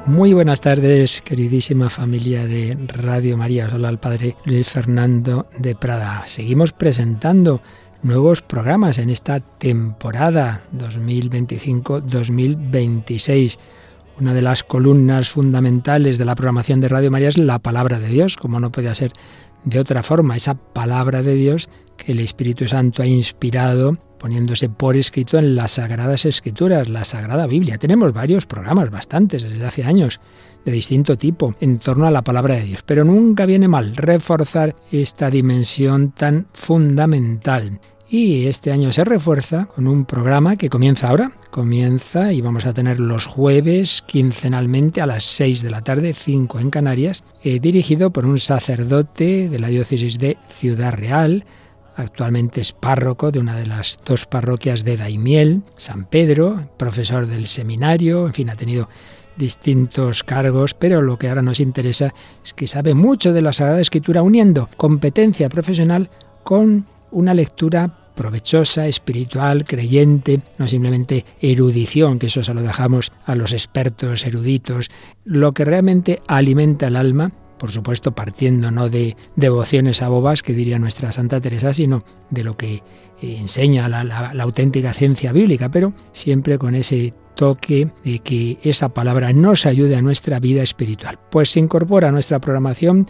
Muy buenas tardes, queridísima familia de Radio María. Os habla el Padre Luis Fernando de Prada. Seguimos presentando nuevos programas en esta temporada 2025-2026. Una de las columnas fundamentales de la programación de Radio María es la Palabra de Dios, como no podía ser de otra forma, esa Palabra de Dios que el Espíritu Santo ha inspirado poniéndose por escrito en las Sagradas Escrituras, la Sagrada Biblia. Tenemos varios programas, bastantes, desde hace años, de distinto tipo, en torno a la Palabra de Dios. Pero nunca viene mal reforzar esta dimensión tan fundamental. Y este año se refuerza con un programa que comienza ahora. Comienza y vamos a tener los jueves quincenalmente a las 6 de la tarde, 5 en Canarias, dirigido por un sacerdote de la diócesis de Ciudad Real. Actualmente es párroco de una de las dos parroquias de Daimiel, San Pedro, profesor del seminario, en fin, ha tenido distintos cargos, pero lo que ahora nos interesa es que sabe mucho de la Sagrada Escritura, uniendo competencia profesional con una lectura provechosa, espiritual, creyente, no simplemente erudición, que eso se lo dejamos a los expertos eruditos, lo que realmente alimenta el alma. Por supuesto, partiendo no de devociones a bobas, que diría nuestra Santa Teresa, sino de lo que enseña la auténtica ciencia bíblica, pero siempre con ese toque de que esa palabra nos ayude a nuestra vida espiritual. Pues se incorpora a nuestra programación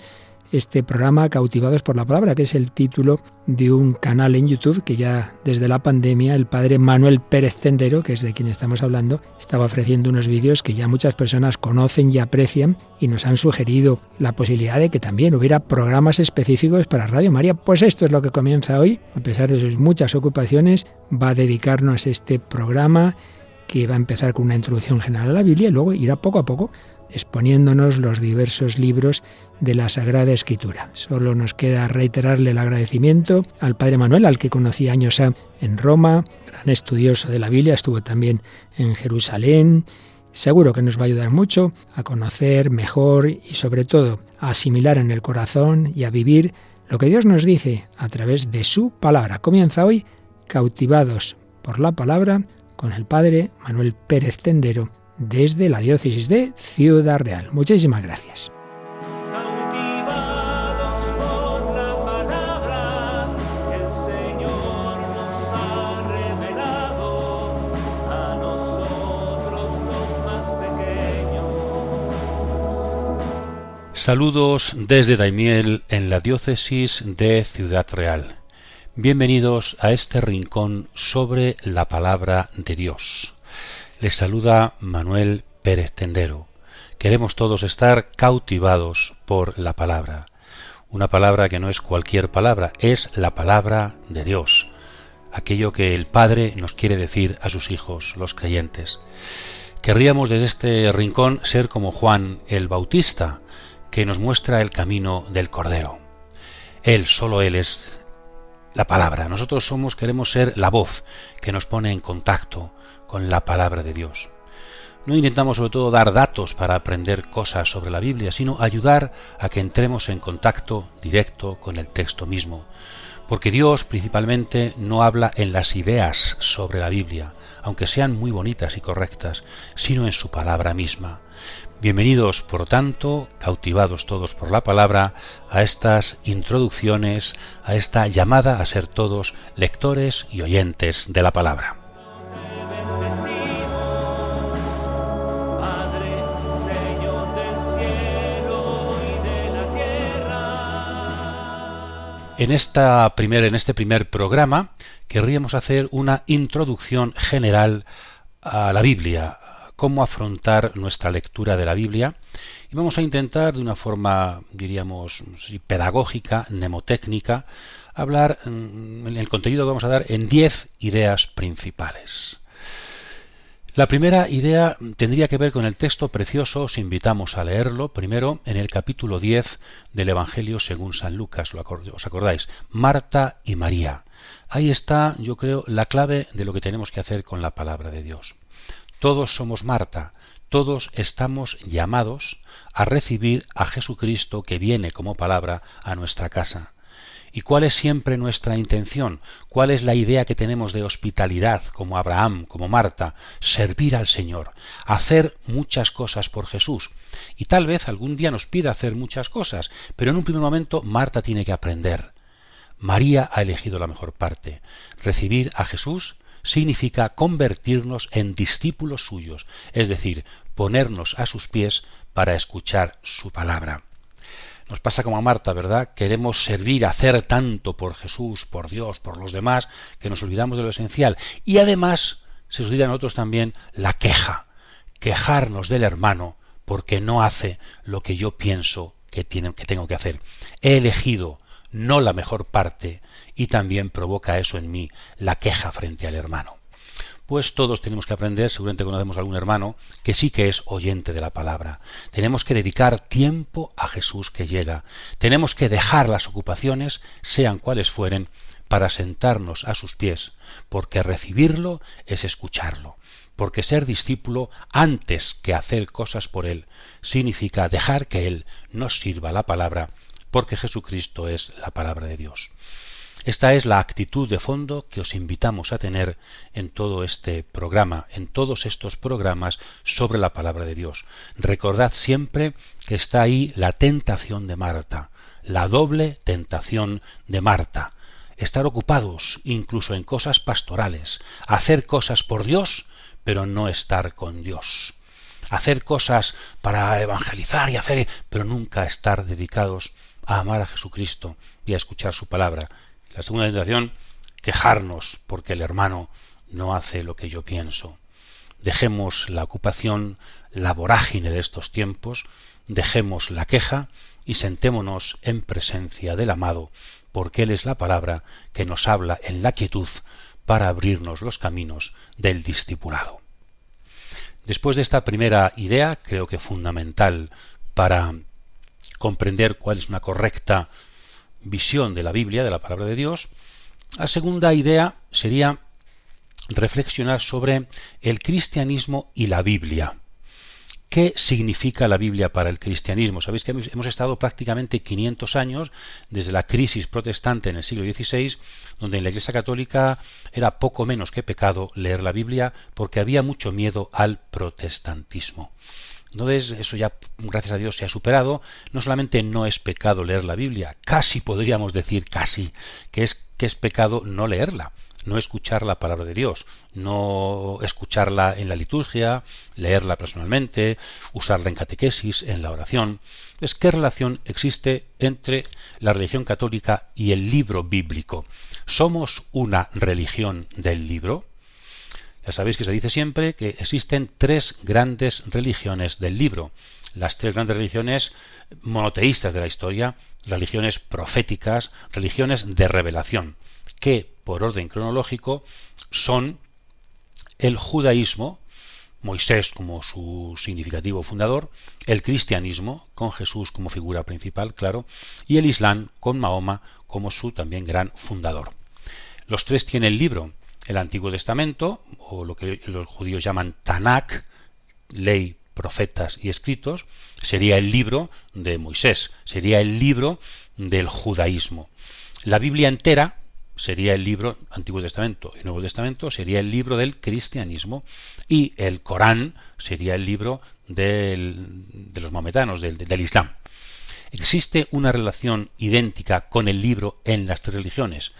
este programa Cautivados por la Palabra, que es el título de un canal en YouTube que ya desde la pandemia el padre Manuel Pérez Tendero, que es de quien estamos hablando, estaba ofreciendo unos vídeos que ya muchas personas conocen y aprecian y nos han sugerido la posibilidad de que también hubiera programas específicos para Radio María. Pues esto es lo que comienza hoy. A pesar de sus muchas ocupaciones, va a dedicarnos este programa que va a empezar con una introducción general a la Biblia y luego irá poco a poco exponiéndonos los diversos libros de la Sagrada Escritura. Solo nos queda reiterarle el agradecimiento al Padre Manuel, al que conocí años en Roma, gran estudioso de la Biblia, estuvo también en Jerusalén. Seguro que nos va a ayudar mucho a conocer mejor y sobre todo a asimilar en el corazón y a vivir lo que Dios nos dice a través de su palabra. Comienza hoy Cautivados por la Palabra con el Padre Manuel Pérez Tendero, desde la diócesis de Ciudad Real. Muchísimas gracias. Cautivados por la palabra que el Señor nos ha revelado a nosotros los más pequeños. Saludos desde Daimiel en la diócesis de Ciudad Real. Bienvenidos a este rincón sobre la palabra de Dios. Les saluda Manuel Pérez Tendero. Queremos todos estar cautivados por la palabra. Una palabra que no es cualquier palabra, es la palabra de Dios. Aquello que el Padre nos quiere decir a sus hijos, los creyentes. Querríamos desde este rincón ser como Juan el Bautista, que nos muestra el camino del Cordero. Él, solo Él es la palabra. Nosotros queremos ser la voz que nos pone en contacto con la palabra de Dios. No intentamos sobre todo dar datos para aprender cosas sobre la Biblia, sino ayudar a que entremos en contacto directo con el texto mismo. Porque Dios principalmente no habla en las ideas sobre la Biblia, aunque sean muy bonitas y correctas, sino en su palabra misma. Bienvenidos, por tanto, cautivados todos por la palabra, a estas introducciones, a esta llamada a ser todos lectores y oyentes de la palabra. En este primer programa querríamos hacer una introducción general a la Biblia, cómo afrontar nuestra lectura de la Biblia, y vamos a intentar de una forma, diríamos, pedagógica, mnemotécnica, hablar en el contenido que vamos a dar en 10 ideas principales. La primera idea tendría que ver con el texto precioso, os invitamos a leerlo, primero en el capítulo 10 del Evangelio según San Lucas, ¿os acordáis? Marta y María. Ahí está, yo creo, la clave de lo que tenemos que hacer con la palabra de Dios. Todos somos Marta, todos estamos llamados a recibir a Jesucristo que viene como palabra a nuestra casa. ¿Y cuál es siempre nuestra intención? ¿Cuál es la idea que tenemos de hospitalidad, como Abraham, como Marta? Servir al Señor, hacer muchas cosas por Jesús. Y tal vez algún día nos pida hacer muchas cosas, pero en un primer momento Marta tiene que aprender. María ha elegido la mejor parte. Recibir a Jesús significa convertirnos en discípulos suyos, es decir, ponernos a sus pies para escuchar su palabra. Nos pasa como a Marta, ¿verdad? Queremos servir, hacer tanto por Jesús, por Dios, por los demás, que nos olvidamos de lo esencial. Y además, se nos olvida a nosotros también la queja, quejarnos del hermano porque no hace lo que yo pienso que tengo que hacer. He elegido no la mejor parte y también provoca eso en mí, la queja frente al hermano. Pues todos tenemos que aprender, seguramente conocemos a algún hermano que sí que es oyente de la palabra. Tenemos que dedicar tiempo a Jesús que llega. Tenemos que dejar las ocupaciones, sean cuales fueren, para sentarnos a sus pies, porque recibirlo es escucharlo. Porque ser discípulo, antes que hacer cosas por Él, significa dejar que Él nos sirva la palabra, porque Jesucristo es la palabra de Dios. Esta es la actitud de fondo que os invitamos a tener en todo este programa, en todos estos programas sobre la palabra de Dios. Recordad siempre que está ahí la tentación de Marta, la doble tentación de Marta. Estar ocupados incluso en cosas pastorales, hacer cosas por Dios, pero no estar con Dios. Hacer cosas para evangelizar y hacer, pero nunca estar dedicados a amar a Jesucristo y a escuchar su palabra. La segunda tentación, quejarnos porque el hermano no hace lo que yo pienso. Dejemos la ocupación, la vorágine de estos tiempos, dejemos la queja y sentémonos en presencia del amado, porque Él es la palabra que nos habla en la quietud para abrirnos los caminos del discipulado. Después de esta primera idea, creo que fundamental para comprender cuál es una correcta visión de la Biblia, de la palabra de Dios, la segunda idea sería reflexionar sobre el cristianismo y la Biblia. ¿Qué significa la Biblia para el cristianismo? Sabéis que hemos estado prácticamente 500 años desde la crisis protestante en el siglo XVI, donde en la Iglesia Católica era poco menos que pecado leer la Biblia porque había mucho miedo al protestantismo. Entonces, eso ya, gracias a Dios, se ha superado. No solamente no es pecado leer la Biblia, casi podríamos decir que es pecado no leerla, no escuchar la palabra de Dios, no escucharla en la liturgia, leerla personalmente, usarla en catequesis, en la oración. ¿Qué relación existe entre la religión católica y el libro bíblico? ¿Somos una religión del libro? Ya sabéis que se dice siempre que existen tres grandes religiones del libro. Las tres grandes religiones monoteístas de la historia, religiones proféticas, religiones de revelación, que por orden cronológico son el judaísmo, Moisés como su significativo fundador, el cristianismo, con Jesús como figura principal, claro, y el Islam con Mahoma como su también gran fundador. Los tres tienen libro. El Antiguo Testamento, o lo que los judíos llaman Tanakh, ley, profetas y escritos, sería el libro de Moisés, sería el libro del judaísmo. La Biblia entera sería el libro, Antiguo Testamento y Nuevo Testamento, sería el libro del cristianismo, y el Corán sería el libro de los maometanos, del Islam. ¿Existe una relación idéntica con el libro en las tres religiones?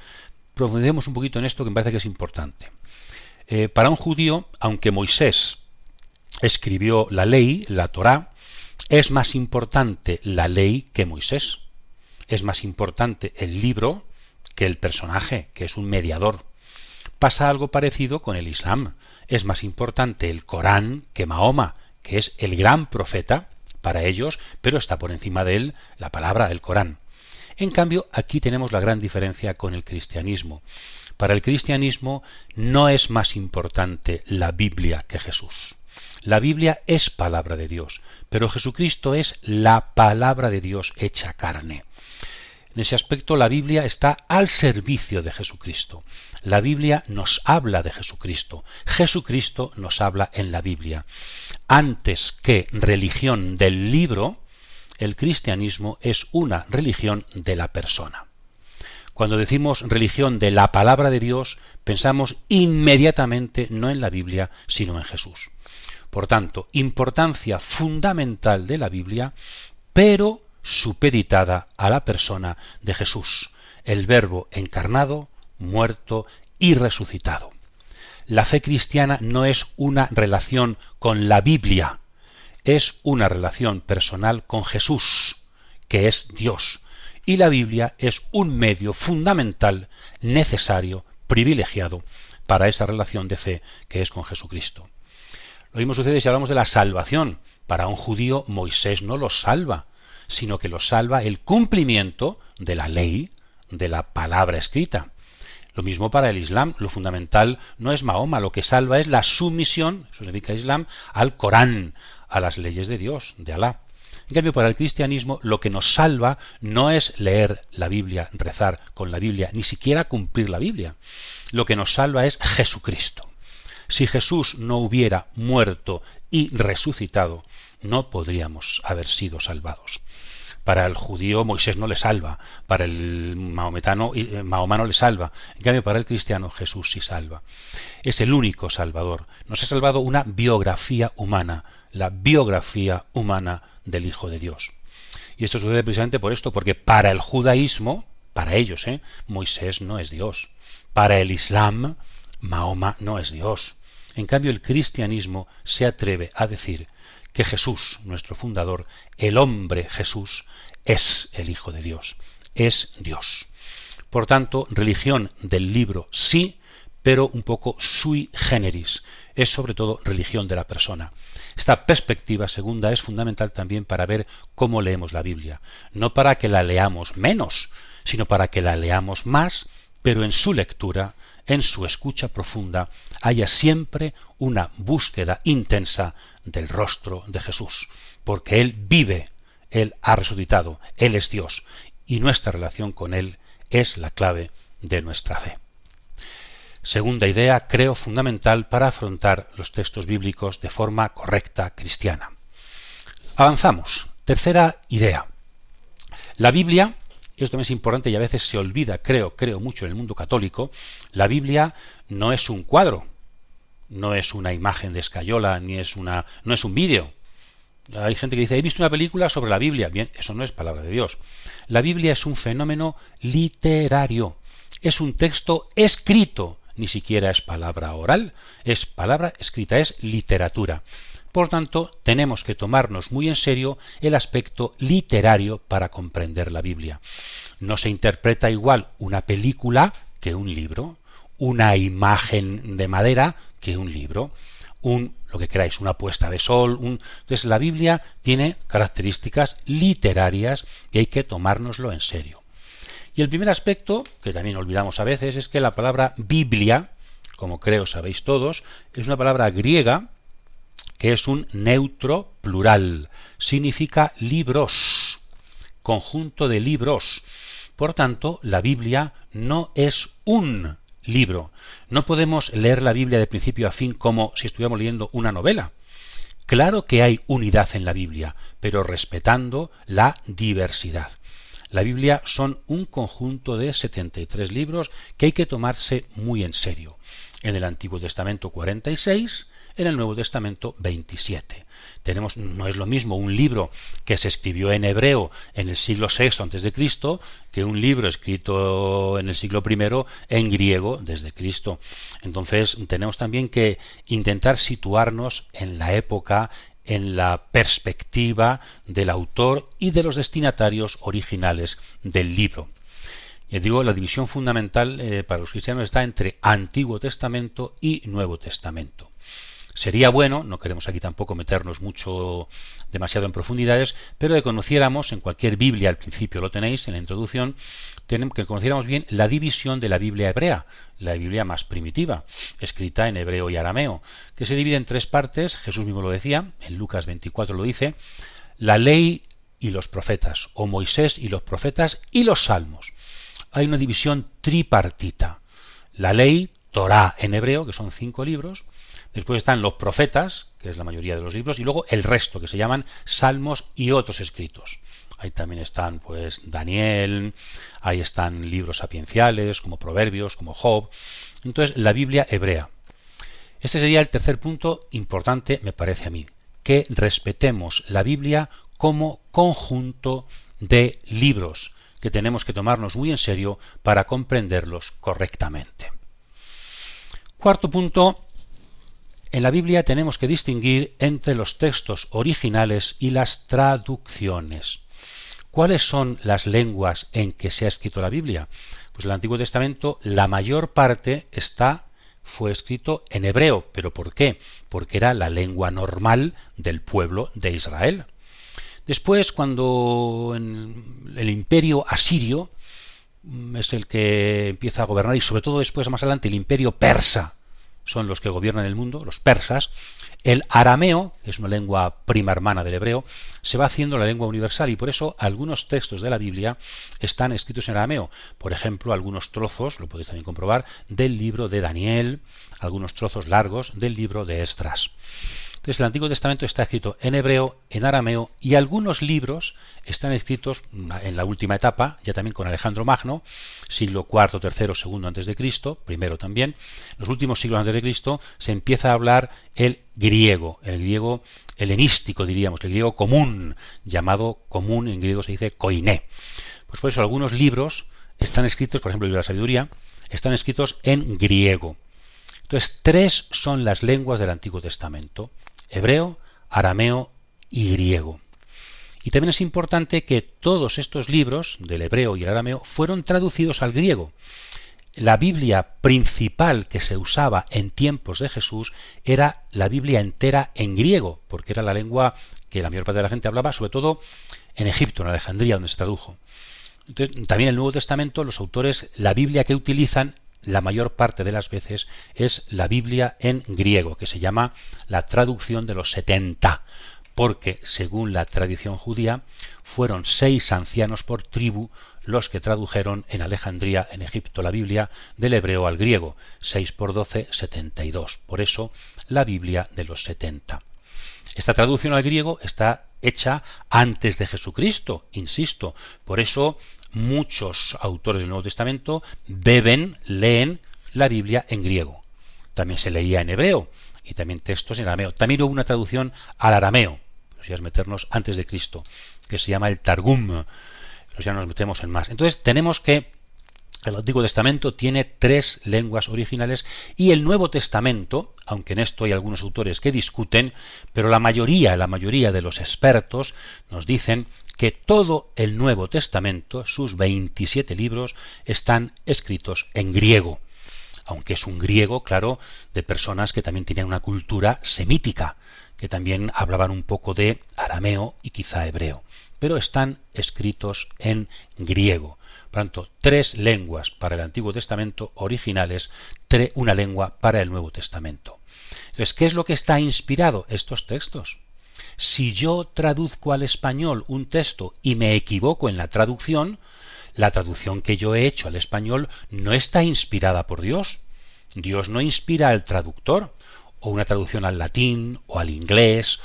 Profundicemos un poquito en esto, que me parece que es importante. Para un judío, aunque Moisés escribió la ley, la Torá, es más importante la ley que Moisés. Es más importante el libro que el personaje, que es un mediador. Pasa algo parecido con el Islam. Es más importante el Corán que Mahoma, que es el gran profeta para ellos, pero está por encima de él la palabra del Corán. En cambio, aquí tenemos la gran diferencia con el cristianismo. Para el cristianismo no es más importante la Biblia que Jesús. La Biblia es palabra de Dios, pero Jesucristo es la palabra de Dios hecha carne. En ese aspecto, la Biblia está al servicio de Jesucristo. La Biblia nos habla de Jesucristo. Jesucristo nos habla en la Biblia. Antes que religión del libro, el cristianismo es una religión de la persona. Cuando decimos religión de la palabra de Dios, pensamos inmediatamente no en la Biblia, sino en Jesús. Por tanto, importancia fundamental de la Biblia, pero supeditada a la persona de Jesús, el Verbo encarnado, muerto y resucitado. La fe cristiana no es una relación con la Biblia, es una relación personal con Jesús, que es Dios, y la Biblia es un medio fundamental, necesario, privilegiado para esa relación de fe que es con Jesucristo. Lo mismo sucede si hablamos de la salvación. Para un judío Moisés no los salva, sino que los salva el cumplimiento de la ley, de la palabra escrita. Lo mismo para el Islam, lo fundamental no es Mahoma, lo que salva es la sumisión, eso significa Islam, al Corán, a las leyes de Dios, de Alá. En cambio, para el cristianismo, lo que nos salva no es leer la Biblia, rezar con la Biblia, ni siquiera cumplir la Biblia. Lo que nos salva es Jesucristo. Si Jesús no hubiera muerto y resucitado, no podríamos haber sido salvados. Para el judío Moisés no le salva, para el Mahoma no le salva. En cambio, para el cristiano Jesús sí salva. Es el único salvador. Nos ha salvado una biografía humana, la biografía humana del Hijo de Dios. Y esto sucede precisamente por esto, porque para el judaísmo, para ellos, Moisés no es Dios. Para el Islam, Mahoma no es Dios. En cambio, el cristianismo se atreve a decir que Jesús, nuestro fundador, el hombre Jesús, es el Hijo de Dios, es Dios. Por tanto, religión del libro sí, pero un poco sui generis. Es sobre todo religión de la persona. Esta perspectiva segunda es fundamental también para ver cómo leemos la Biblia. No para que la leamos menos, sino para que la leamos más, pero en su lectura, en su escucha profunda, haya siempre una búsqueda intensa del rostro de Jesús, porque Él vive, Él ha resucitado, Él es Dios, y nuestra relación con Él es la clave de nuestra fe. Segunda idea, creo, fundamental para afrontar los textos bíblicos de forma correcta cristiana. Avanzamos. Tercera idea. La Biblia, y esto también es importante y a veces se olvida, creo mucho en el mundo católico, la Biblia no es un cuadro, no es una imagen de escayola, no es un vídeo. Hay gente que dice, he visto una película sobre la Biblia. Bien, eso no es palabra de Dios. La Biblia es un fenómeno literario, es un texto escrito, ni siquiera es palabra oral, es palabra escrita, es literatura. Por tanto, tenemos que tomarnos muy en serio el aspecto literario para comprender la Biblia. No se interpreta igual una película que un libro, una imagen de madera que un libro, lo que queráis, una puesta de sol. Entonces la Biblia tiene características literarias y hay que tomárnoslo en serio. Y el primer aspecto, que también olvidamos a veces, es que la palabra Biblia, como creo sabéis todos, es una palabra griega que es un neutro plural. Significa libros, conjunto de libros. Por tanto, la Biblia no es un libro. No podemos leer la Biblia de principio a fin como si estuviéramos leyendo una novela. Claro que hay unidad en la Biblia, pero respetando la diversidad. La Biblia son un conjunto de 73 libros que hay que tomarse muy en serio. En el Antiguo Testamento 46, en el Nuevo Testamento 27. No es lo mismo un libro que se escribió en hebreo en el siglo VI a.C. que un libro escrito en el siglo I en griego desde Cristo. Entonces tenemos también que intentar situarnos en la época, en la perspectiva del autor y de los destinatarios originales del libro. Y digo, la división fundamental para los cristianos está entre Antiguo Testamento y Nuevo Testamento. Sería bueno, no queremos aquí tampoco meternos demasiado en profundidades, pero que conociéramos, en cualquier Biblia al principio lo tenéis, en la introducción, que conociéramos bien la división de la Biblia hebrea, la Biblia más primitiva, escrita en hebreo y arameo, que se divide en tres partes. Jesús mismo lo decía, en Lucas 24 lo dice, la ley y los profetas, o Moisés y los profetas y los salmos. Hay una división tripartita. La ley, Torá en hebreo, que son 5 libros. Después están los profetas, que es la mayoría de los libros, y luego el resto, que se llaman salmos y otros escritos. Ahí también están pues Daniel, ahí están libros sapienciales como Proverbios, como Job. Entonces, la Biblia hebrea. Este sería el tercer punto importante, me parece a mí, que respetemos la Biblia como conjunto de libros que tenemos que tomarnos muy en serio para comprenderlos correctamente. Cuarto punto, en la Biblia tenemos que distinguir entre los textos originales y las traducciones. ¿Cuáles son las lenguas en que se ha escrito la Biblia? Pues en el Antiguo Testamento la mayor parte fue escrito en hebreo. ¿Pero por qué? Porque era la lengua normal del pueblo de Israel. Después, cuando el imperio asirio es el que empieza a gobernar, y sobre todo después, más adelante, el imperio persa son los que gobiernan el mundo, los persas, el arameo, que es una lengua prima hermana del hebreo, se va haciendo la lengua universal, y por eso algunos textos de la Biblia están escritos en arameo. Por ejemplo, algunos trozos, lo podéis también comprobar, del libro de Daniel, algunos trozos largos del libro de Esdras. Entonces, el Antiguo Testamento está escrito en hebreo, en arameo, y algunos libros están escritos en la última etapa, ya también con Alejandro Magno, siglo IV, III, II antes de Cristo, primero también. En los últimos siglos antes de Cristo se empieza a hablar el griego helenístico, diríamos, el griego común, llamado común, en griego se dice koiné. Pues por eso algunos libros están escritos, por ejemplo el libro de la sabiduría, están escritos en griego. Entonces, 3 son las lenguas del Antiguo Testamento: hebreo, arameo y griego. Y también es importante que todos estos libros, del hebreo y el arameo, fueron traducidos al griego. La Biblia principal que se usaba en tiempos de Jesús era la Biblia entera en griego, porque era la lengua que la mayor parte de la gente hablaba, sobre todo en Egipto, en Alejandría, donde se tradujo. Entonces, también el Nuevo Testamento, los autores, la Biblia que utilizan la mayor parte de las veces es la Biblia en griego, que se llama la traducción de los 70, porque según la tradición judía fueron 6 ancianos por tribu los que tradujeron en Alejandría, en Egipto, la Biblia del hebreo al griego, 6 por 12, 72. Por eso la Biblia de los 70. Esta traducción al griego está hecha antes de Jesucristo, insisto. Por eso muchos autores del Nuevo Testamento leen la Biblia en griego. También se leía en hebreo y también textos en arameo. También hubo una traducción al arameo, si es meternos antes de Cristo, que se llama el Targum. Ya nos metemos en más. Entonces tenemos que el Antiguo Testamento tiene 3 lenguas originales y el Nuevo Testamento, aunque en esto hay algunos autores que discuten, pero la mayoría de los expertos nos dicen que todo el Nuevo Testamento, sus 27 libros, están escritos en griego, aunque es un griego, claro, de personas que también tenían una cultura semítica, que también hablaban un poco de arameo y quizá hebreo, pero están escritos en griego. Por tanto, 3 lenguas para el Antiguo Testamento originales, una lengua para el Nuevo Testamento. Entonces, ¿qué es lo que está inspirado estos textos? Si yo traduzco al español un texto y me equivoco en la traducción que yo he hecho al español no está inspirada por Dios. Dios no inspira al traductor, o una traducción al latín, o al inglés,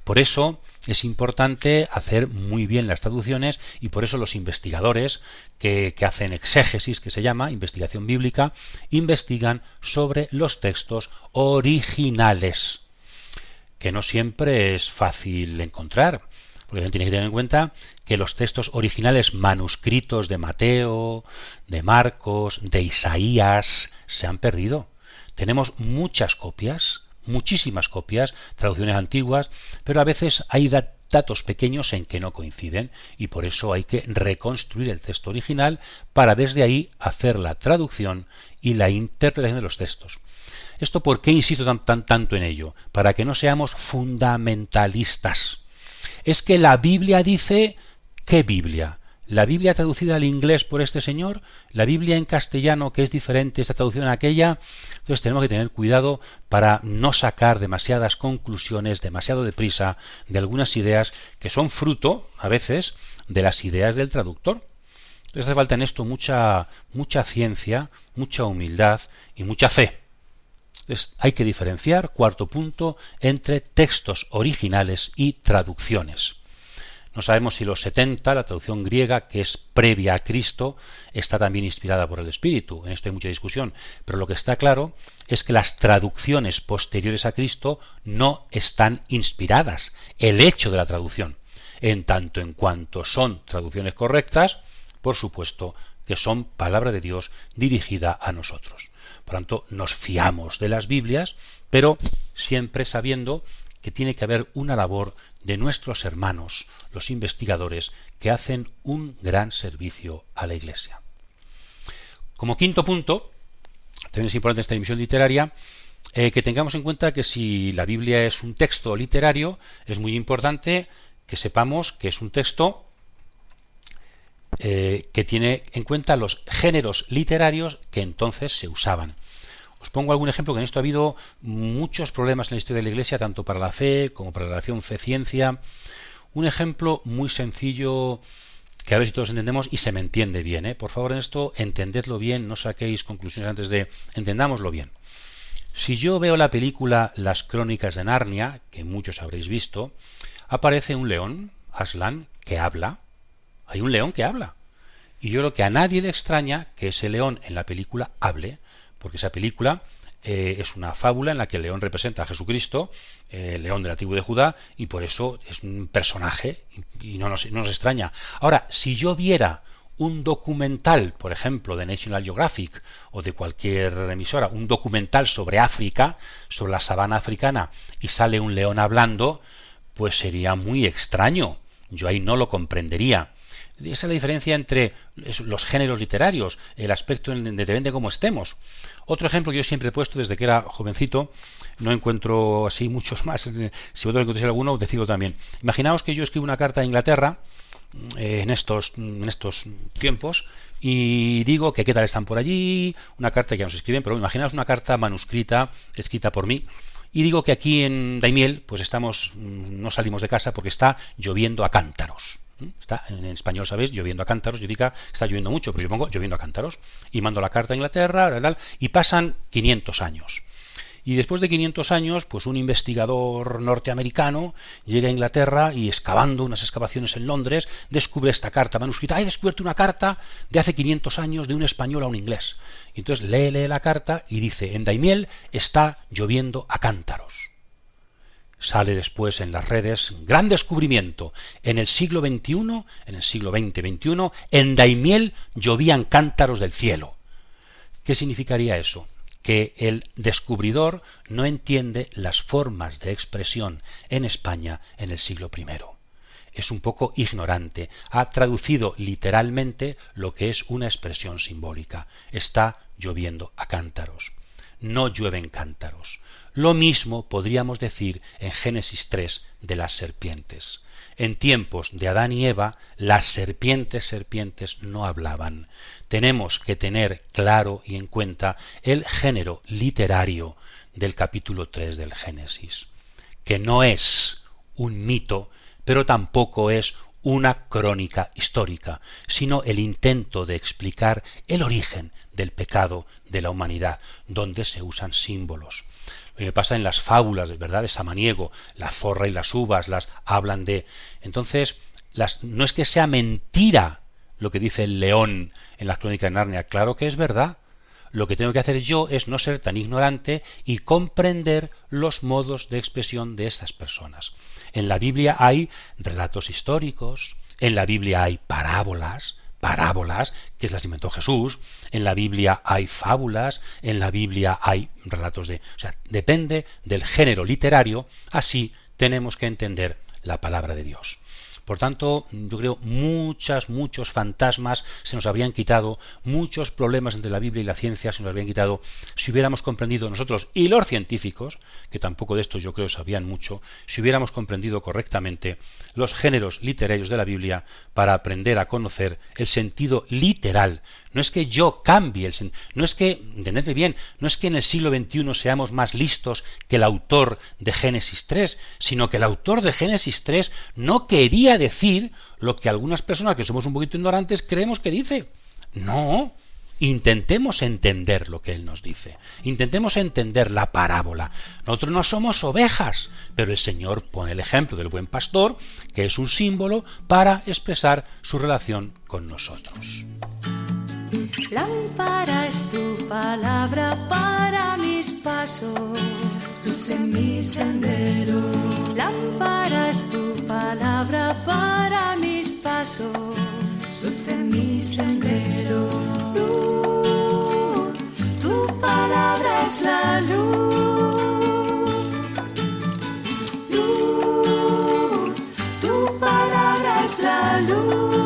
Por eso es importante hacer muy bien las traducciones, y por eso los investigadores que hacen exégesis, que se llama, investigación bíblica, investigan sobre los textos originales, que no siempre es fácil encontrar, porque tiene que tener en cuenta que los textos originales manuscritos de Mateo, de Marcos, de Isaías, se han perdido. Tenemos muchas copias, muchísimas copias, traducciones antiguas, pero a veces hay datos pequeños en que no coinciden, y por eso hay que reconstruir el texto original para desde ahí hacer la traducción y la interpretación de los textos. ¿Esto por qué insisto tanto en ello? Para que no seamos fundamentalistas. Es que la Biblia dice... ¿Qué Biblia? ¿La Biblia traducida al inglés por este señor? ¿La Biblia en castellano, que es diferente esta traducción a aquella? Entonces tenemos que tener cuidado para no sacar demasiadas conclusiones, demasiado deprisa, de algunas ideas que son fruto, a veces, de las ideas del traductor. Entonces hace falta en esto mucha ciencia, mucha humildad y mucha fe. Entonces, hay que diferenciar, cuarto punto, entre textos originales y traducciones. No sabemos si los 70, la traducción griega, que es previa a Cristo, está también inspirada por el Espíritu. En esto hay mucha discusión. Pero lo que está claro es que las traducciones posteriores a Cristo no están inspiradas. El hecho de la traducción. En tanto en cuanto son traducciones correctas, por supuesto que son palabra de Dios dirigida a nosotros. Por tanto, nos fiamos de las Biblias, pero siempre sabiendo que tiene que haber una labor de nuestros hermanos, los investigadores, que hacen un gran servicio a la Iglesia. Como quinto punto, también es importante esta dimensión literaria, que tengamos en cuenta que si la Biblia es un texto literario, es muy importante que sepamos que es un texto que tiene en cuenta los géneros literarios que entonces se usaban. Os pongo algún ejemplo, que en esto ha habido muchos problemas en la historia de la Iglesia, tanto para la fe como para la relación fe-ciencia. Un ejemplo muy sencillo, que a ver si todos entendemos y se me entiende bien. Por favor, en esto entendedlo bien, no saquéis conclusiones antes de entendámoslo bien. Si yo veo la película Las Crónicas de Narnia, que muchos habréis visto, aparece un león, Aslan, que habla. Hay un león que habla. Y yo creo que a nadie le extraña que ese león en la película hable, porque esa película es una fábula en la que el león representa a Jesucristo, el león de la tribu de Judá, y por eso es un personaje y no nos extraña. Ahora, si yo viera un documental, por ejemplo, de National Geographic o de cualquier emisora, un documental sobre África, sobre la sabana africana, y sale un león hablando, pues sería muy extraño. Yo ahí no lo comprendería. Esa es la diferencia entre los géneros literarios, el aspecto en depende de cómo estemos. Otro ejemplo que yo siempre he puesto desde que era jovencito, no encuentro así muchos más, si vosotros encontráis alguno, decidlo también. Imaginaos que yo escribo una carta a Inglaterra en estos tiempos y digo que qué tal están por allí, una carta que ya nos escriben, pero imaginaos una carta manuscrita, escrita por mí, y digo que aquí en Daimiel pues no salimos de casa porque está lloviendo a cántaros. Está en español, ¿sabéis? Lloviendo a cántaros, significa está lloviendo mucho, pero yo pongo lloviendo a cántaros y mando la carta a Inglaterra, y pasan 500 años. Y después de 500 años, pues un investigador norteamericano llega a Inglaterra y, excavando unas excavaciones en Londres, descubre esta carta manuscrita. He descubierto una carta de hace 500 años de un español a un inglés. Y entonces lee la carta y dice: en Daimiel está lloviendo a cántaros. Sale después en las redes: gran descubrimiento. En el siglo XXI, en el siglo XX-XXI, en Daimiel llovían cántaros del cielo. ¿Qué significaría eso? Que el descubridor no entiende las formas de expresión en España en el siglo I. Es un poco ignorante. Ha traducido literalmente lo que es una expresión simbólica. Está lloviendo a cántaros. No llueven cántaros. Lo mismo podríamos decir en Génesis 3 de las serpientes. En tiempos de Adán y Eva, las serpientes no hablaban. Tenemos que tener claro y en cuenta el género literario del capítulo 3 del Génesis, que no es un mito, pero tampoco es una crónica histórica, sino el intento de explicar el origen del pecado de la humanidad, donde se usan símbolos. Lo que pasa en las fábulas, ¿verdad?, de Samaniego, la zorra y las uvas, las hablan de... Entonces, no es que sea mentira lo que dice el león en las Crónicas de Narnia, claro que es verdad. Lo que tengo que hacer yo es no ser tan ignorante y comprender los modos de expresión de estas personas. En la Biblia hay relatos históricos, en la Biblia hay parábolas, que las inventó Jesús, en la Biblia hay fábulas, en la Biblia hay relatos de... O sea, depende del género literario, así tenemos que entender la palabra de Dios. Por tanto, yo creo muchos fantasmas se nos habrían quitado, muchos problemas entre la Biblia y la ciencia se nos habrían quitado si hubiéramos comprendido nosotros y los científicos, que tampoco de esto yo creo sabían mucho, si hubiéramos comprendido correctamente los géneros literarios de la Biblia para aprender a conocer el sentido literal. No es que yo cambie el sentido, no es que, entendedme bien, no es que en el siglo XXI seamos más listos que el autor de Génesis 3, sino que el autor de Génesis 3 no quería decir lo que algunas personas que somos un poquito ignorantes creemos que dice. No, intentemos entender lo que Él nos dice, intentemos entender la parábola. Nosotros no somos ovejas, pero el Señor pone el ejemplo del buen pastor, que es un símbolo para expresar su relación con nosotros. Lámpara es tu palabra para mis pasos, luz en mi sendero. Lámpara es tu palabra para mis pasos, luz en mi sendero. Luz, tu palabra es la luz. Luz, tu palabra es la luz.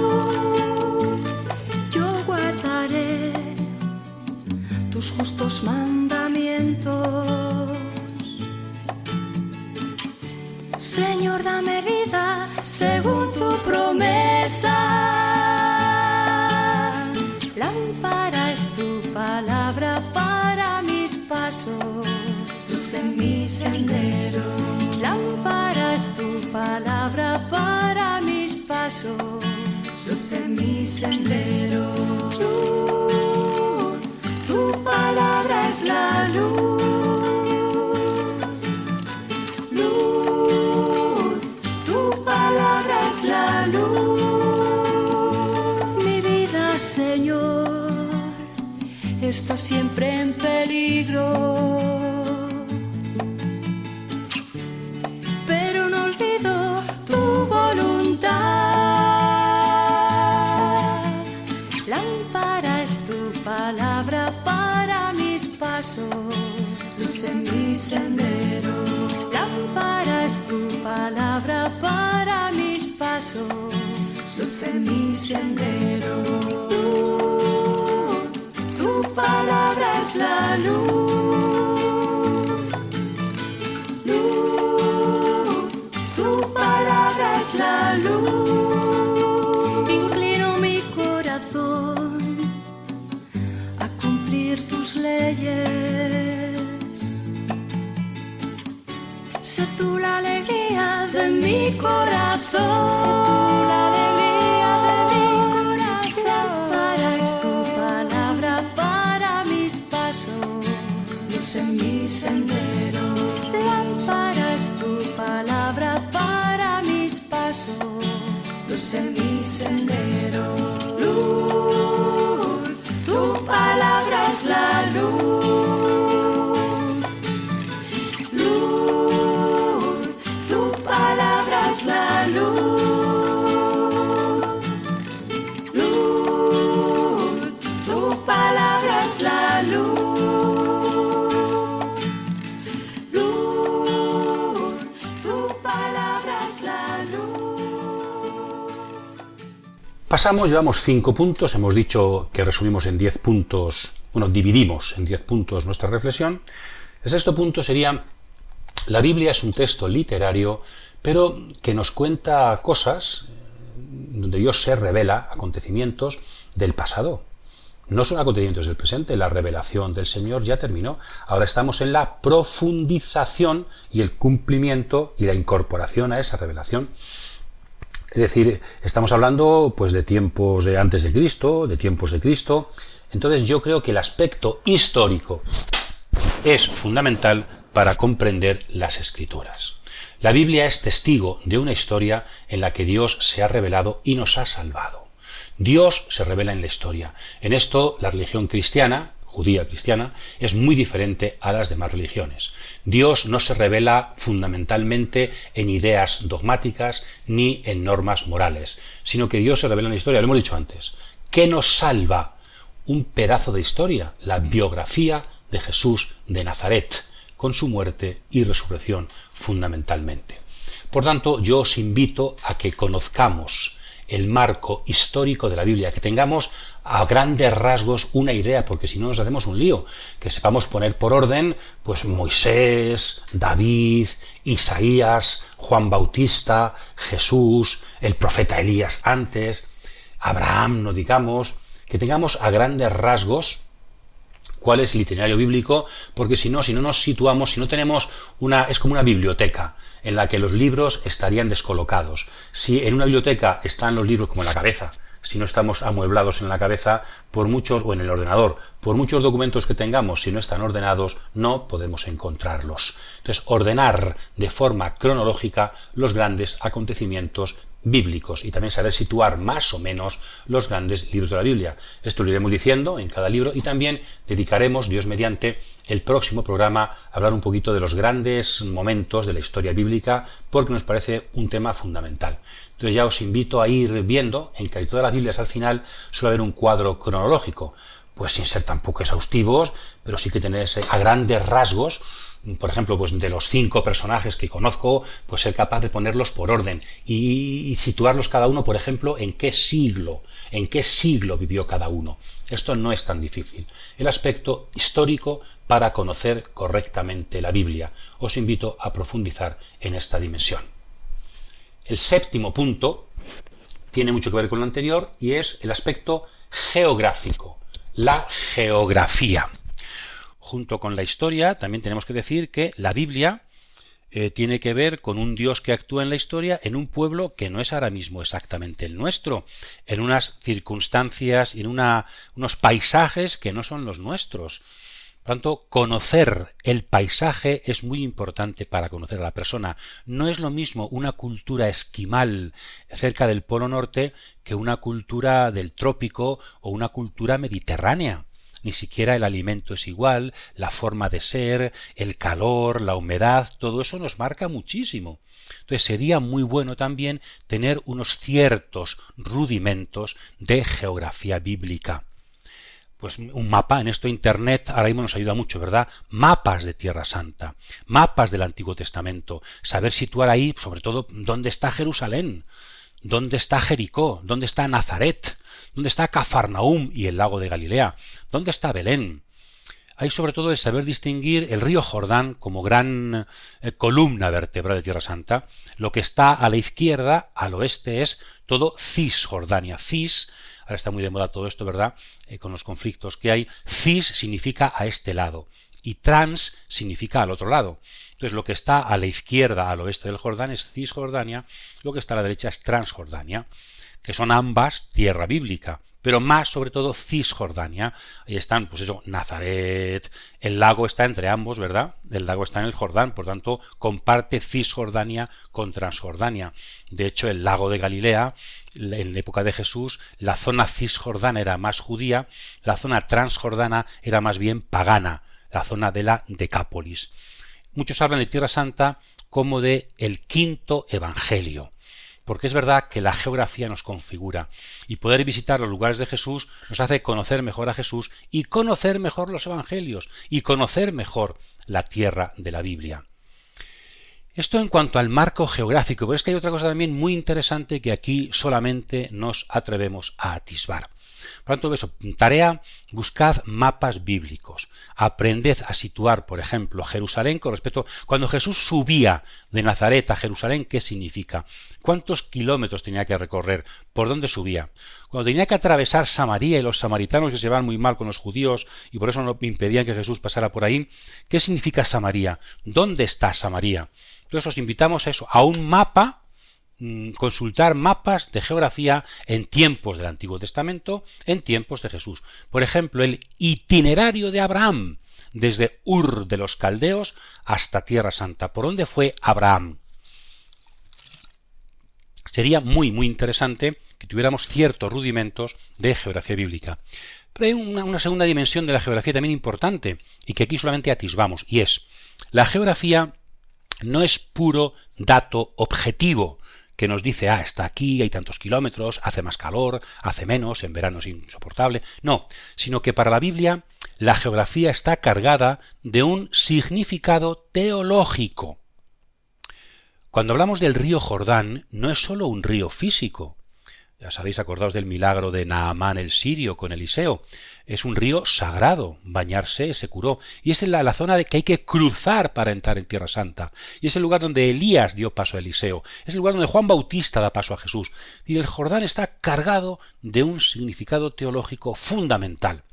Tus justos mandamientos. Señor, dame vida según tu promesa. Lámpara es tu palabra para mis pasos, luz en mi sendero. Lámpara es tu palabra para mis pasos, luz en mi sendero. Tu palabra es la luz, luz, tu palabra es la luz. Mi vida, Señor, está siempre en peligro, pero no olvido tu voluntad. Lámpara es tu palabra para mis pasos, luz en mi sendero. Lámpara es tu palabra para mis pasos, luz en mi sendero. Luz, tu palabra es la luz. Luz, tu palabra es la luz. Inclino mi corazón a cumplir tus leyes. Sé tú la alegría de mi corazón. Sé tú la alegría de mi corazón. Lámpara es tu palabra para mis pasos, luz en mi sendero. Lámpara es tu palabra para mis pasos, luz en mi sendero. Luz, tu palabra es la luz. Luz, tu palabra es la luz. Luz, tu palabra es la luz. Luz, tu palabra es la luz. Llevamos 5 puntos, hemos dicho que resumimos en 10 puntos, dividimos en 10 puntos nuestra reflexión. El sexto punto sería: la Biblia es un texto literario, pero que nos cuenta cosas donde Dios se revela acontecimientos del pasado. No son acontecimientos del presente, la revelación del Señor ya terminó. Ahora estamos en la profundización y el cumplimiento y la incorporación a esa revelación. Es decir, estamos hablando pues de tiempos de antes de Cristo, de tiempos de Cristo. Entonces yo creo que el aspecto histórico es fundamental para comprender las Escrituras. La Biblia es testigo de una historia en la que Dios se ha revelado y nos ha salvado. Dios se revela en la historia. En esto la religión cristiana, judía cristiana, es muy diferente a las demás religiones. Dios no se revela fundamentalmente en ideas dogmáticas ni en normas morales, sino que Dios se revela en la historia. Lo hemos dicho antes. ¿Qué nos salva? Un pedazo de historia, la biografía de Jesús de Nazaret, con su muerte y resurrección fundamentalmente. Por tanto, yo os invito a que conozcamos el marco histórico de la Biblia, que tengamos a grandes rasgos una idea, porque si no nos hacemos un lío, que sepamos poner por orden pues Moisés, David, Isaías, Juan Bautista, Jesús, el profeta Elías antes, Abraham, no digamos, que tengamos a grandes rasgos cuál es el itinerario bíblico, porque si no nos situamos, si no tenemos es como una biblioteca en la que los libros estarían descolocados. Si en una biblioteca están los libros como en la cabeza, si no estamos amueblados en la cabeza, por muchos, o en el ordenador, por muchos documentos que tengamos, si no están ordenados, no podemos encontrarlos. Entonces, ordenar de forma cronológica los grandes acontecimientos bíblicos y también saber situar más o menos los grandes libros de la Biblia. Esto lo iremos diciendo en cada libro y también dedicaremos, Dios mediante, el próximo programa a hablar un poquito de los grandes momentos de la historia bíblica porque nos parece un tema fundamental. Entonces ya os invito a ir viendo en casi todas las Biblias al final suele haber un cuadro cronológico, pues sin ser tampoco exhaustivos, pero sí que tenéis a grandes rasgos. Por ejemplo, pues de los 5 personajes que conozco, pues ser capaz de ponerlos por orden y situarlos cada uno, por ejemplo, en qué siglo vivió cada uno. Esto no es tan difícil. El aspecto histórico para conocer correctamente la Biblia. Os invito a profundizar en esta dimensión. El 7º punto tiene mucho que ver con lo anterior y es el aspecto geográfico, la geografía. Junto con la historia, también tenemos que decir que la Biblia tiene que ver con un Dios que actúa en la historia en un pueblo que no es ahora mismo exactamente el nuestro, en unas circunstancias y en unos paisajes que no son los nuestros. Por tanto, conocer el paisaje es muy importante para conocer a la persona. No es lo mismo una cultura esquimal cerca del Polo Norte que una cultura del trópico o una cultura mediterránea. Ni siquiera el alimento es igual, la forma de ser, el calor, la humedad, todo eso nos marca muchísimo. Entonces sería muy bueno también tener unos ciertos rudimentos de geografía bíblica. Pues un mapa, en esto Internet ahora mismo nos ayuda mucho, ¿verdad? Mapas de Tierra Santa, mapas del Antiguo Testamento, saber situar ahí, sobre todo, dónde está Jerusalén, dónde está Jericó, dónde está Nazaret, dónde está Cafarnaúm y el lago de Galilea, dónde está Belén. Hay sobre todo el saber distinguir el río Jordán como gran columna vertebral de Tierra Santa. Lo que está a la izquierda, al oeste, es todo Cisjordania. Ahora está muy de moda todo esto, ¿verdad? Con los conflictos que hay. Cis significa a este lado y trans significa al otro lado. Entonces lo que está a la izquierda, al oeste del Jordán, es Cisjordania, lo que está a la derecha es Transjordania, que son ambas tierra bíblica, pero más sobre todo Cisjordania. Ahí están, pues eso, Nazaret, el lago está entre ambos, ¿verdad? El lago está en el Jordán, por tanto, comparte Cisjordania con Transjordania. De hecho, el lago de Galilea, en la época de Jesús, la zona cisjordana era más judía, la zona transjordana era más bien pagana, la zona de la Decápolis. Muchos hablan de Tierra Santa como de el quinto evangelio, porque es verdad que la geografía nos configura y poder visitar los lugares de Jesús nos hace conocer mejor a Jesús y conocer mejor los evangelios y conocer mejor la tierra de la Biblia. Esto en cuanto al marco geográfico, pero es que hay otra cosa también muy interesante que aquí solamente nos atrevemos a atisbar. Por tanto, eso, tarea, buscad mapas bíblicos, aprended a situar, por ejemplo, Jerusalén con respecto, cuando Jesús subía de Nazaret a Jerusalén, ¿qué significa? ¿Cuántos kilómetros tenía que recorrer? ¿Por dónde subía? Cuando tenía que atravesar Samaria y los samaritanos que se llevaban muy mal con los judíos y por eso no impedían que Jesús pasara por ahí, ¿qué significa Samaria? ¿Dónde está Samaria? Entonces os invitamos a eso, a un mapa, consultar mapas de geografía en tiempos del Antiguo Testamento, en tiempos de Jesús. Por ejemplo, el itinerario de Abraham, desde Ur de los Caldeos hasta Tierra Santa. ¿Por dónde fue Abraham? Sería muy, muy interesante que tuviéramos ciertos rudimentos de geografía bíblica. Pero hay una segunda dimensión de la geografía también importante y que aquí solamente atisbamos, y es la geografía no es puro dato objetivo que nos dice, está aquí, hay tantos kilómetros, hace más calor, hace menos, en verano es insoportable. No, sino que para la Biblia la geografía está cargada de un significado teológico. Cuando hablamos del río Jordán, no es solo un río físico. Ya sabéis, acordaos del milagro de Naamán el sirio con Eliseo. Es un río sagrado, bañarse se curó. Y es la zona de que hay que cruzar para entrar en Tierra Santa. Y es el lugar donde Elías dio paso a Eliseo. Es el lugar donde Juan Bautista da paso a Jesús. Y el Jordán está cargado de un significado teológico fundamental.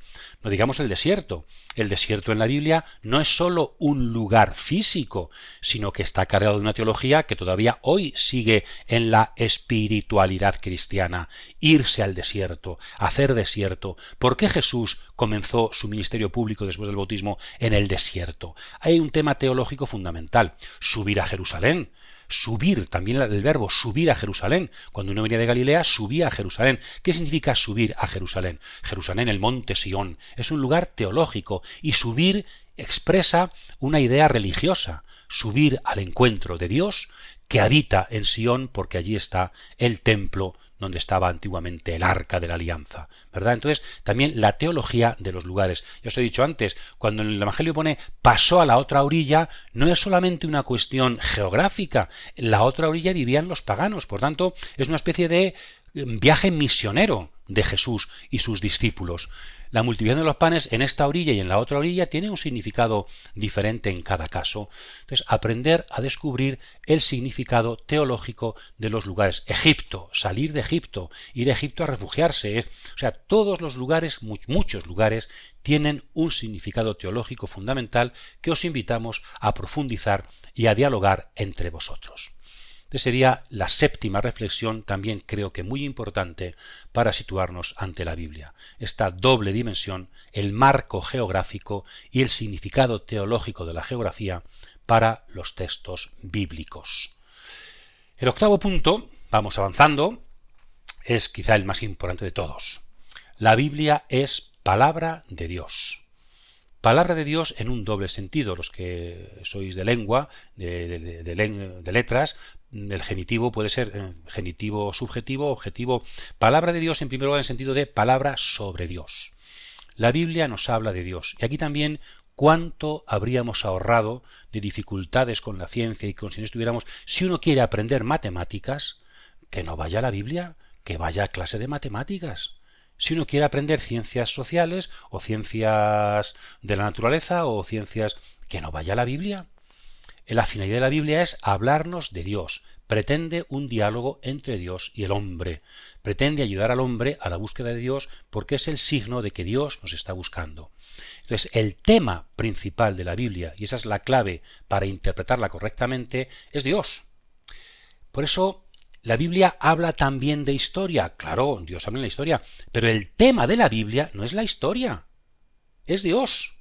No digamos el desierto. El desierto en la Biblia no es sólo un lugar físico, sino que está cargado de una teología que todavía hoy sigue en la espiritualidad cristiana. Irse al desierto, hacer desierto. ¿Por qué Jesús comenzó su ministerio público después del bautismo en el desierto? Hay un tema teológico fundamental. Subir a Jerusalén. Subir, también el verbo subir a Jerusalén. Cuando uno venía de Galilea, subía a Jerusalén. ¿Qué significa subir a Jerusalén? Jerusalén, el monte Sión, es un lugar teológico, y subir expresa una idea religiosa. Subir al encuentro de Dios, que habita en Sión, porque allí está el templo donde estaba antiguamente el arca de la alianza, ¿verdad? Entonces, también la teología de los lugares. Ya os he dicho antes, cuando en el Evangelio pone pasó a la otra orilla, no es solamente una cuestión geográfica. En la otra orilla vivían los paganos, por tanto, es una especie de viaje misionero de Jesús y sus discípulos. La multiplicación de los panes en esta orilla y en la otra orilla tiene un significado diferente en cada caso. Entonces, aprender a descubrir el significado teológico de los lugares. Egipto, salir de Egipto, ir a Egipto a refugiarse. O sea, todos los lugares, muchos lugares, tienen un significado teológico fundamental que os invitamos a profundizar y a dialogar entre vosotros. Esta sería la séptima reflexión, también creo que muy importante para situarnos ante la Biblia. Esta doble dimensión, el marco geográfico y el significado teológico de la geografía para los textos bíblicos. El octavo punto, vamos avanzando, es quizá el más importante de todos. La Biblia es palabra de Dios. Palabra de Dios en un doble sentido. Los que sois de lengua, de letras, el genitivo puede ser genitivo subjetivo, objetivo. Palabra de Dios en primer lugar en el sentido de palabra sobre Dios. La Biblia nos habla de Dios. Y aquí también cuánto habríamos ahorrado de dificultades con la ciencia y con si no estuviéramos. Si uno quiere aprender matemáticas, que no vaya a la Biblia, que vaya a clase de matemáticas. Si uno quiere aprender ciencias sociales o ciencias de la naturaleza o ciencias, que no vaya a la Biblia. La finalidad de la Biblia es hablarnos de Dios. Pretende un diálogo entre Dios y el hombre. Pretende ayudar al hombre a la búsqueda de Dios porque es el signo de que Dios nos está buscando. Entonces, el tema principal de la Biblia, y esa es la clave para interpretarla correctamente, es Dios. Por eso, la Biblia habla también de historia. Claro, Dios habla en la historia, pero el tema de la Biblia no es la historia, es Dios.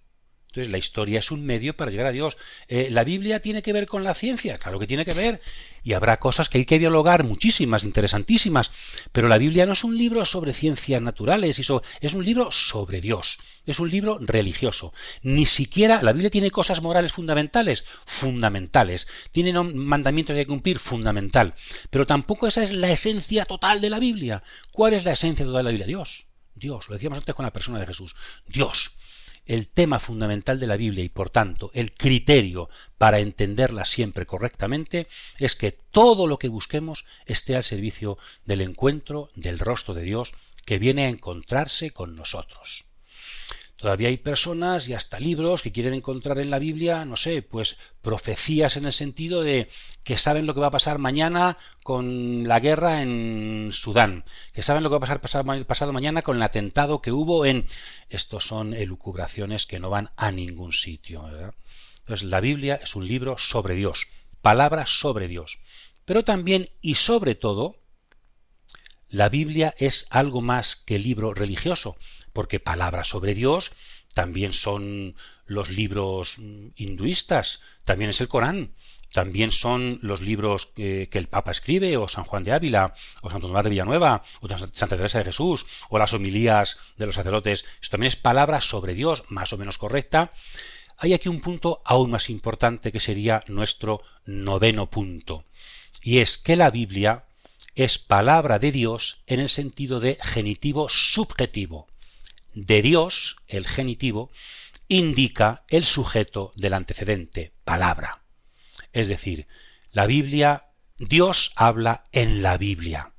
Entonces, la historia es un medio para llegar a Dios. ¿La Biblia tiene que ver con la ciencia? Claro que tiene que ver. Y habrá cosas que hay que dialogar, muchísimas, interesantísimas. Pero la Biblia no es un libro sobre ciencias naturales, es un libro sobre Dios. Es un libro religioso. Ni siquiera la Biblia tiene cosas morales fundamentales. Tiene mandamientos que hay que cumplir, fundamental. Pero tampoco esa es la esencia total de la Biblia. ¿Cuál es la esencia total de la Biblia? Dios. Lo decíamos antes con la persona de Jesús. Dios. El tema fundamental de la Biblia y, por tanto, el criterio para entenderla siempre correctamente es que todo lo que busquemos esté al servicio del encuentro del rostro de Dios que viene a encontrarse con nosotros. Todavía hay personas y hasta libros que quieren encontrar en la Biblia, no sé, pues profecías en el sentido de que saben lo que va a pasar mañana con la guerra en Sudán, que saben lo que va a pasar pasado mañana con el atentado que hubo en... Estos son elucubraciones que no van a ningún sitio, ¿verdad? Entonces, la Biblia es un libro sobre Dios, palabras sobre Dios. Pero también y sobre todo, la Biblia es algo más que libro religioso, porque palabras sobre Dios también son los libros hinduistas, también es el Corán, también son los libros que el Papa escribe, o San Juan de Ávila, o Santo Tomás de Villanueva, o Santa Teresa de Jesús, o las homilías de los sacerdotes. Esto también es palabra sobre Dios, más o menos correcta. Hay aquí un punto aún más importante que sería nuestro noveno punto, y es que la Biblia es palabra de Dios en el sentido de genitivo subjetivo. De Dios, el genitivo, indica el sujeto del antecedente, palabra. Es decir, la Biblia, Dios habla en la Biblia.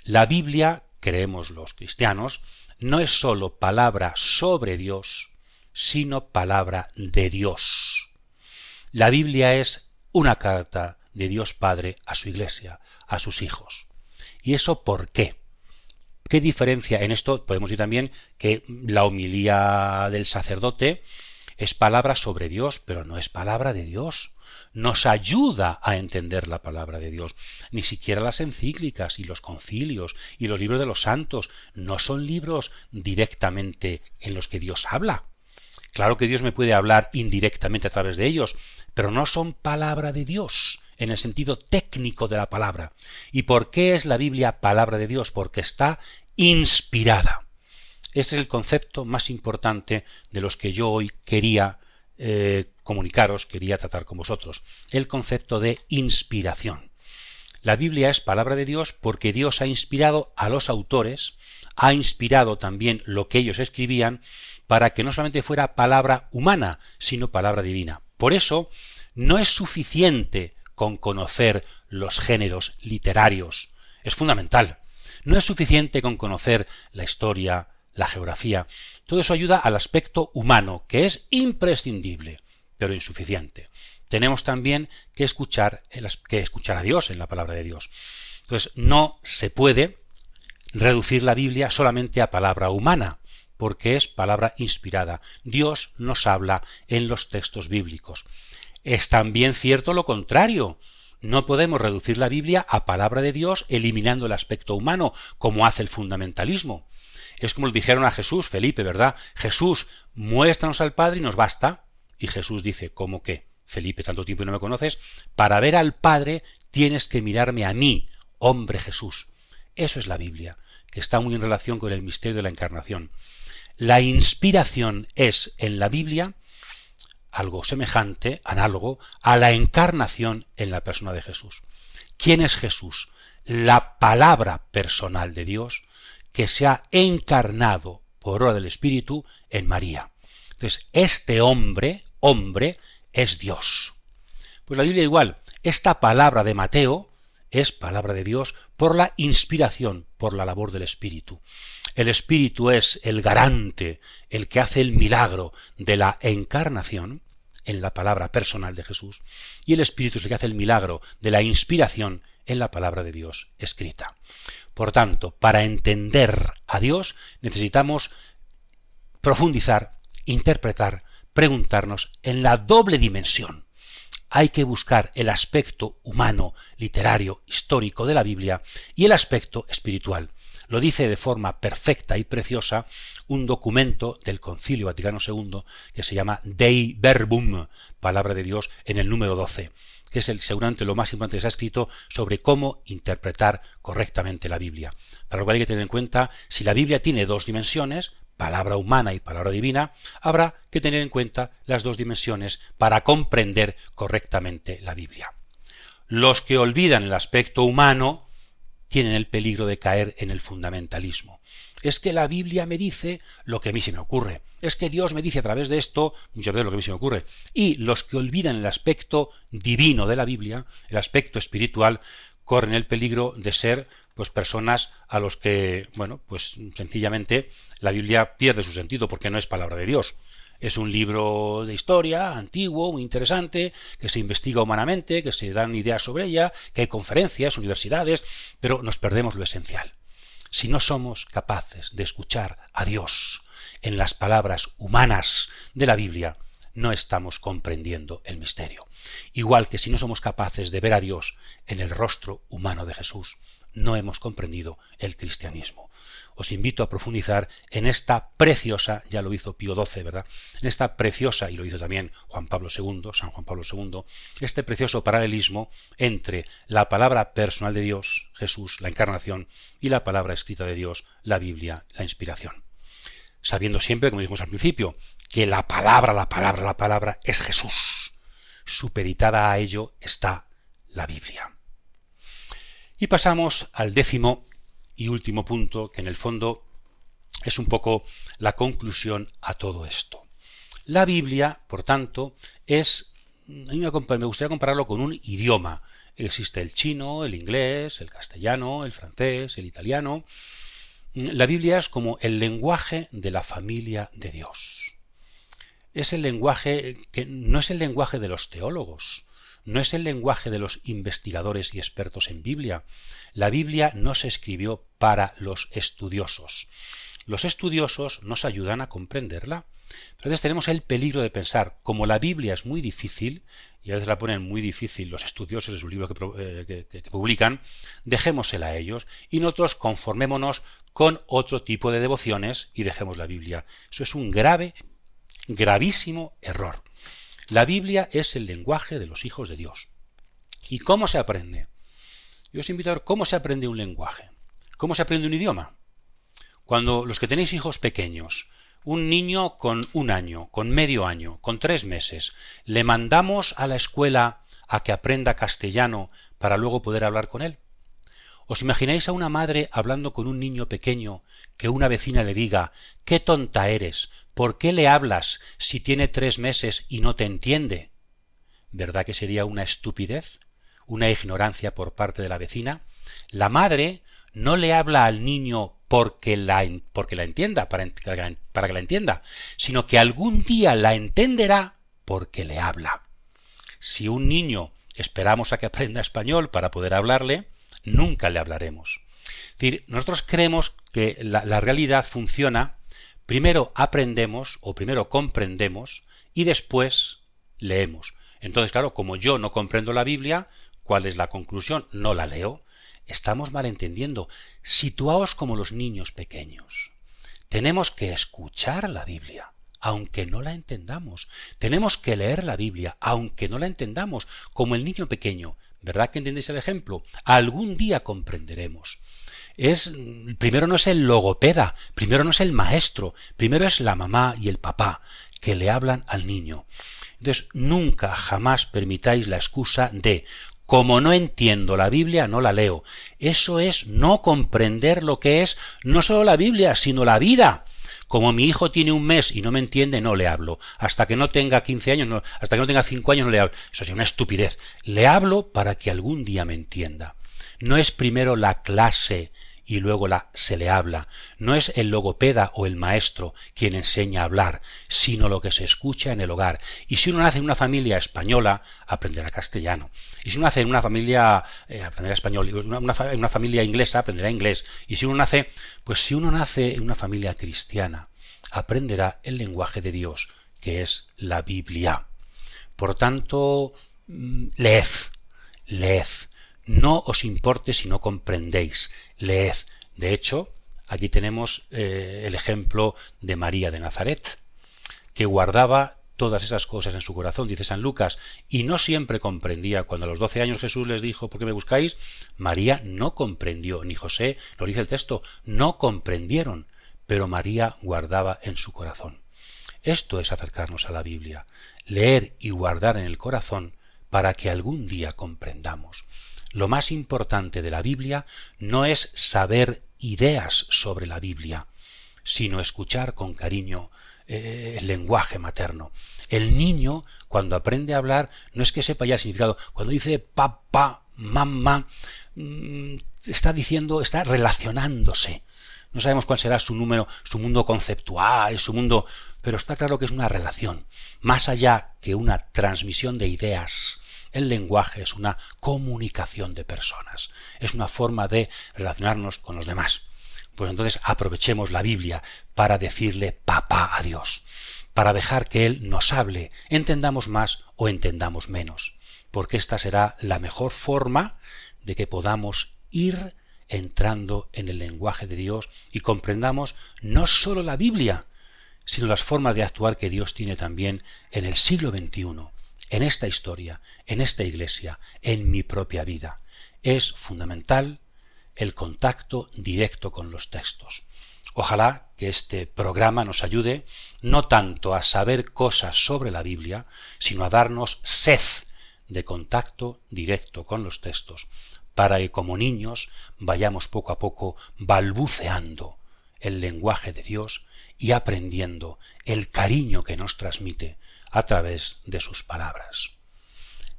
La Biblia, creemos los cristianos, no es sólo palabra sobre Dios, sino palabra de Dios. La Biblia es una carta de Dios Padre a su Iglesia, a sus hijos. ¿Y eso por qué? ¿Qué diferencia en esto? Podemos decir también que la homilía del sacerdote es palabra sobre Dios, pero no es palabra de Dios. Nos ayuda a entender la palabra de Dios. Ni siquiera las encíclicas y los concilios y los libros de los santos no son libros directamente en los que Dios habla. Claro que Dios me puede hablar indirectamente a través de ellos, pero no son palabra de Dios en el sentido técnico de la palabra. ¿Y por qué es la Biblia palabra de Dios? Porque está inspirada. Este es el concepto más importante de los que yo hoy quería comunicaros, quería tratar con vosotros. El concepto de inspiración. La Biblia es palabra de Dios porque Dios ha inspirado a los autores, ha inspirado también lo que ellos escribían para que no solamente fuera palabra humana, sino palabra divina. Por eso, no es suficiente con conocer los géneros literarios. Es fundamental. No es suficiente con conocer la historia, la geografía. Todo eso ayuda al aspecto humano, que es imprescindible, pero insuficiente. Tenemos también que escuchar a Dios en la palabra de Dios. Entonces, no se puede reducir la Biblia solamente a palabra humana, porque es palabra inspirada. Dios nos habla en los textos bíblicos. Es también cierto lo contrario. No podemos reducir la Biblia a palabra de Dios eliminando el aspecto humano, como hace el fundamentalismo. Es como le dijeron a Jesús, Felipe, ¿verdad? Jesús, muéstranos al Padre y nos basta. Y Jesús dice, ¿cómo qué? Felipe, tanto tiempo y no me conoces. Para ver al Padre tienes que mirarme a mí, hombre Jesús. Eso es la Biblia, que está muy en relación con el misterio de la encarnación. La inspiración es en la Biblia algo semejante, análogo, a la encarnación en la persona de Jesús. ¿Quién es Jesús? La palabra personal de Dios que se ha encarnado por obra del Espíritu en María. Entonces, este hombre es Dios. Pues la Biblia igual, esta palabra de Mateo es palabra de Dios por la inspiración, por la labor del Espíritu. El Espíritu es el garante, el que hace el milagro de la encarnación en la palabra personal de Jesús, y el Espíritu es el que hace el milagro de la inspiración en la palabra de Dios escrita. Por tanto, para entender a Dios necesitamos profundizar, interpretar, preguntarnos en la doble dimensión. Hay que buscar el aspecto humano, literario, histórico de la Biblia y el aspecto espiritual. Lo dice de forma perfecta y preciosa un documento del Concilio Vaticano II que se llama Dei Verbum, palabra de Dios, en el número 12, que es seguramente lo más importante que se ha escrito sobre cómo interpretar correctamente la Biblia. Para lo cual hay que tener en cuenta, si la Biblia tiene dos dimensiones, palabra humana y palabra divina, habrá que tener en cuenta las dos dimensiones para comprender correctamente la Biblia. Los que olvidan el aspecto humano tienen el peligro de caer en el fundamentalismo. Es que la Biblia me dice lo que a mí se me ocurre. Es que Dios me dice a través de esto muchas veces lo que a mí se me ocurre. Y los que olvidan el aspecto divino de la Biblia, el aspecto espiritual, corren el peligro de ser pues personas a los que, pues sencillamente la Biblia pierde su sentido porque no es palabra de Dios. Es un libro de historia antiguo, muy interesante, que se investiga humanamente, que se dan ideas sobre ella, que hay conferencias, universidades, pero nos perdemos lo esencial. Si no somos capaces de escuchar a Dios en las palabras humanas de la Biblia, no estamos comprendiendo el misterio. Igual que si no somos capaces de ver a Dios en el rostro humano de Jesús, no hemos comprendido el cristianismo. Os invito a profundizar en esta preciosa, ya lo hizo Pío XII, ¿verdad? En esta preciosa, y lo hizo también San Juan Pablo II, este precioso paralelismo entre la palabra personal de Dios, Jesús, la encarnación, y la palabra escrita de Dios, la Biblia, la inspiración. Sabiendo siempre, como dijimos al principio, que la palabra es Jesús. Supeditada a ello está la Biblia. Y pasamos al 10º y último punto, que en el fondo es un poco la conclusión a todo esto. La Biblia, por tanto, me gustaría compararlo con un idioma. Existe el chino, el inglés, el castellano, el francés, el italiano. La Biblia es como el lenguaje de la familia de Dios. Es el lenguaje que no es el lenguaje de los teólogos, no es el lenguaje de los investigadores y expertos en Biblia. La Biblia no se escribió para los estudiosos. Los estudiosos nos ayudan a comprenderla. Entonces tenemos el peligro de pensar, como la Biblia es muy difícil, y a veces la ponen muy difícil los estudiosos de sus libros que publican, dejémosela a ellos y nosotros conformémonos con otro tipo de devociones y dejemos la Biblia. Eso es un gravísimo error. La Biblia es el lenguaje de los hijos de Dios. ¿Y cómo se aprende? Yo os invito a ver cómo se aprende un lenguaje. ¿Cómo se aprende un idioma? Cuando los que tenéis hijos pequeños, un niño con 1 año, con medio año, con 3 meses, le mandamos a la escuela a que aprenda castellano para luego poder hablar con él. ¿Os imagináis a una madre hablando con un niño pequeño que una vecina le diga: «¡Qué tonta eres! ¿Por qué le hablas si tiene 3 meses y no te entiende?» ¿Verdad que sería una estupidez? ¿Una ignorancia por parte de la vecina? La madre no le habla al niño porque la entienda, para que la entienda, sino que algún día la entenderá porque le habla. Si un niño esperamos a que aprenda español para poder hablarle, nunca le hablaremos. Es decir, nosotros creemos que la realidad funciona: primero aprendemos o primero comprendemos y después leemos. Entonces, claro, como yo no comprendo la Biblia, ¿cuál es la conclusión? No la leo. Estamos malentendiendo. Situaos como los niños pequeños. Tenemos que escuchar la Biblia, aunque no la entendamos. Tenemos que leer la Biblia, aunque no la entendamos, como el niño pequeño. ¿Verdad que entendéis el ejemplo? Algún día comprenderemos. Primero no es el logopeda, primero no es el maestro, primero es la mamá y el papá que le hablan al niño. Entonces, nunca, jamás permitáis la excusa de: como no entiendo la Biblia, no la leo. Eso es no comprender lo que es no solo la Biblia, sino la vida. Como mi hijo tiene 1 mes y no me entiende, no le hablo. Hasta que no tenga 15 años, hasta que no tenga 5 años, no le hablo. Eso es una estupidez. Le hablo para que algún día me entienda. No es primero la clase y luego se le habla. No es el logopeda o el maestro quien enseña a hablar, sino lo que se escucha en el hogar. Y si uno nace en una familia española, aprenderá castellano. Y si uno nace en una familia, aprenderá español. En una familia inglesa, aprenderá inglés. Y si uno nace en una familia cristiana, aprenderá el lenguaje de Dios, que es la Biblia. Por tanto, leed. No os importe si no comprendéis, leed. De hecho, aquí tenemos el ejemplo de María de Nazaret, que guardaba todas esas cosas en su corazón, dice San Lucas, y no siempre comprendía. Cuando a los 12 años Jesús les dijo: ¿por qué me buscáis?, María no comprendió, ni José, lo dice el texto, no comprendieron, pero María guardaba en su corazón. Esto es acercarnos a la Biblia, leer y guardar en el corazón para que algún día comprendamos. Lo más importante de la Biblia no es saber ideas sobre la Biblia, sino escuchar con cariño el lenguaje materno. El niño, cuando aprende a hablar, no es que sepa ya el significado. Cuando dice papá, mamá, está relacionándose. No sabemos cuál será su mundo conceptual, pero está claro que es una relación. Más allá que una transmisión de ideas, el lenguaje es una comunicación de personas, es una forma de relacionarnos con los demás. Pues entonces aprovechemos la Biblia para decirle papá a Dios, para dejar que Él nos hable, entendamos más o entendamos menos, porque esta será la mejor forma de que podamos ir entrando en el lenguaje de Dios y comprendamos no solo la Biblia, sino las formas de actuar que Dios tiene también en el siglo XXI, en esta historia, en esta iglesia, en mi propia vida. Es fundamental el contacto directo con los textos. Ojalá que este programa nos ayude no tanto a saber cosas sobre la Biblia, sino a darnos sed de contacto directo con los textos, para que como niños vayamos poco a poco balbuceando el lenguaje de Dios y aprendiendo el cariño que nos transmite a través de sus palabras.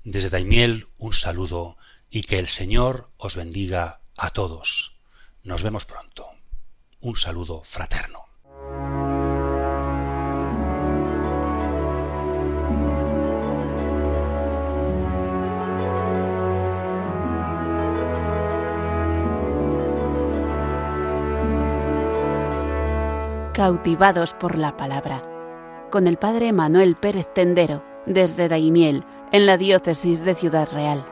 Desde Daimiel un saludo y que el Señor os bendiga a todos. Nos vemos pronto. Un saludo fraterno. Cautivados por la palabra, con el padre Manuel Pérez Tendero, desde Daimiel, en la diócesis de Ciudad Real.